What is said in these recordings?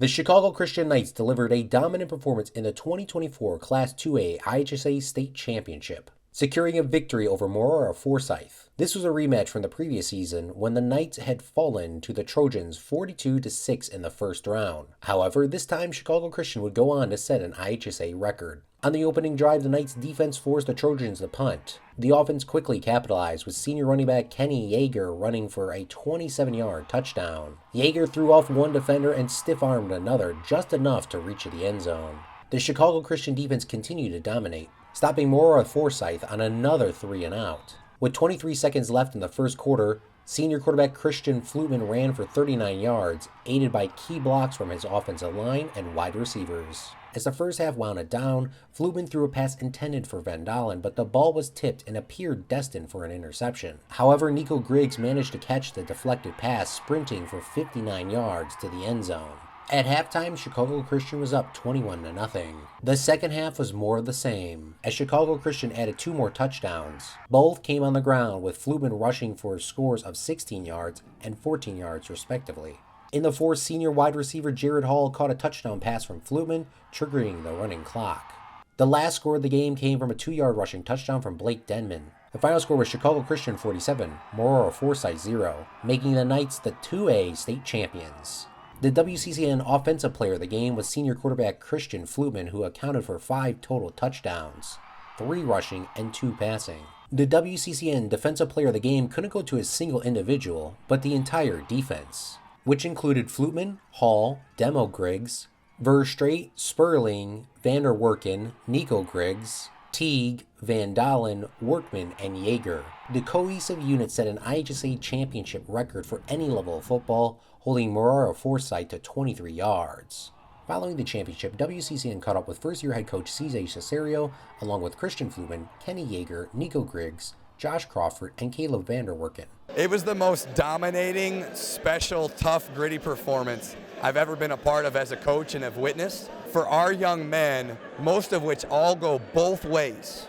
The Chicago Christian Knights delivered a dominant performance in the 2024 Class 2A IHSA State Championship, securing a victory over Maroa-Forsyth. This was a rematch from the previous season when the Knights had fallen to the Trojans 42-6 in the first round. However, this time Chicago Christian would go on to set an IHSA record. On the opening drive, the Knights defense forced the Trojans to punt. The offense quickly capitalized with senior running back Kenny Jager running for a 27-yard touchdown. Jager threw off one defender and stiff-armed another just enough to reach the end zone. The Chicago Christian defense continued to dominate, stopping Maroa-Forsyth on another 3-and-out. With 23 seconds left in the first quarter, senior quarterback Christian Flutman ran for 39 yards, aided by key blocks from his offensive line and wide receivers. As the first half wound down, Flutman threw a pass intended for Van Dalen, but the ball was tipped and appeared destined for an interception. However, Nico Griggs managed to catch the deflected pass, sprinting for 59 yards to the end zone. At halftime, Chicago Christian was up 21-0. The second half was more of the same, as Chicago Christian added 2 more touchdowns. Both came on the ground, with Flutman rushing for scores of 16 yards and 14 yards respectively. In the fourth, senior wide receiver Jared Hall caught a touchdown pass from Flutman, triggering the running clock. The last score of the game came from a 2-yard rushing touchdown from Blake Denman. The final score was Chicago Christian 47, Maroa-Forsyth 0, making the Knights the 2A state champions. The WCCN Offensive Player of the game was senior quarterback Christian Flutman, who accounted for 5 total touchdowns, 3 rushing and 2 passing. The WCCN Defensive Player of the game couldn't go to a single individual, but the entire defense, which included Flutman, Hall, Demo Griggs, Verstraete, Sperling, Vanderwerken, Nico Griggs, Teague, Van Dalen, Workman, and Jager. The cohesive unit set an IHSA championship record for any level of football, holding Maroa-Forsyth to 23 yards. Following the championship, WCCN caught up with first-year head coach C.J. Cesario, along with Christian Flutman, Kenny Jager, Nico Griggs, Josh Crawford, and Caleb Vanderwerken. It was the most dominating, special, tough, gritty performance I've ever been a part of as a coach and have witnessed. For our young men, most of which all go both ways,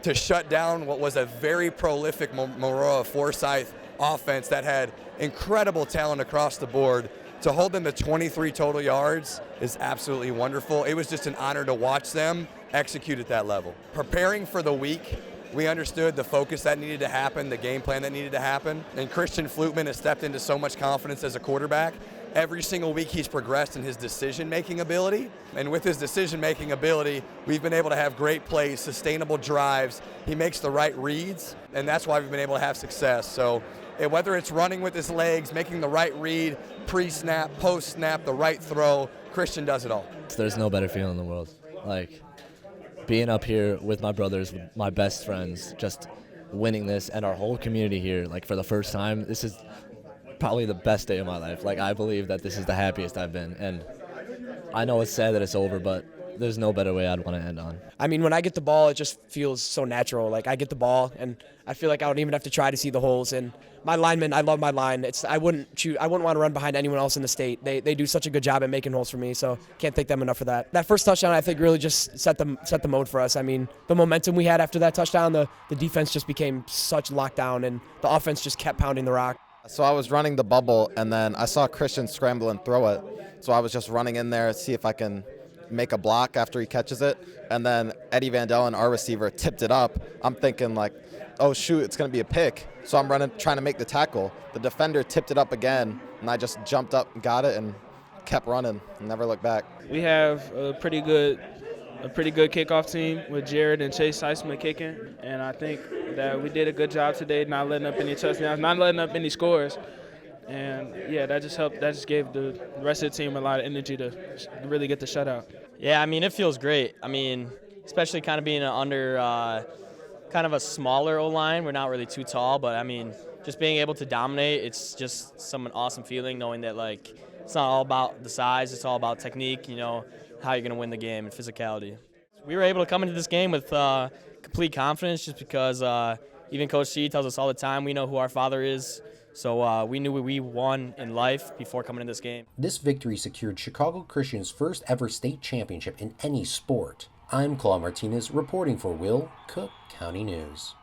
to shut down what was a very prolific Maroa-Forsyth offense that had incredible talent across the board, to hold them to 23 total yards is absolutely wonderful. It was just an honor to watch them execute at that level. Preparing for the week, we understood the focus that needed to happen, the game plan that needed to happen, and Christian Flutman has stepped into so much confidence as a quarterback. Every single week he's progressed in his decision-making ability, and with his decision-making ability, we've been able to have great plays, sustainable drives. He makes the right reads, and that's why we've been able to have success. So whether it's running with his legs, making the right read, pre-snap, post-snap, the right throw, Christian does it all. There's no better feeling in the world. Like, being up here with my brothers, with my best friends, just winning this, and our whole community here, like, for the first time, this is probably the best day of my life. Like, I believe that this is the happiest I've been, and I know it's sad that it's over, but there's no better way I'd want to end on. I mean, when I get the ball, it just feels so natural. Like, I get the ball, and I feel like I don't even have to try to see the holes. And my linemen, I love my line. I wouldn't want to run behind anyone else in the state. They do such a good job at making holes for me, so can't thank them enough for that. That first touchdown, I think, really just set the mode for us. I mean, the momentum we had after that touchdown, the defense just became such lockdown, and the offense just kept pounding the rock. So I was running the bubble, and then I saw Christian scramble and throw it. So I was just running in there to see if I can make a block after he catches it. And then Eddie Van Dalen, our receiver, tipped it up. I'm thinking, like, oh, shoot, it's going to be a pick. So I'm running, trying to make the tackle. The defender tipped it up again, and I just jumped up and got it and kept running and never looked back. We have a pretty good kickoff team with Jared and Chase Seisman kicking, and I think that we did a good job today, not letting up any touchdowns, not letting up any scores. And, yeah, that just helped. That just gave the rest of the team a lot of energy to really get the shutout. Yeah, I mean, it feels great. I mean, especially kind of being under kind of a smaller O-line. We're not really too tall, but, I mean, just being able to dominate, it's just some awesome feeling knowing that, like, it's not all about the size. It's all about technique, you know, how you're going to win the game and physicality. We were able to come into this game with complete confidence just because even Coach C tells us all the time we know who our father is. So we knew we won in life before coming in this game. This victory secured Chicago Christian's first ever state championship in any sport. I'm Claude Martinez reporting for Will Cook County News.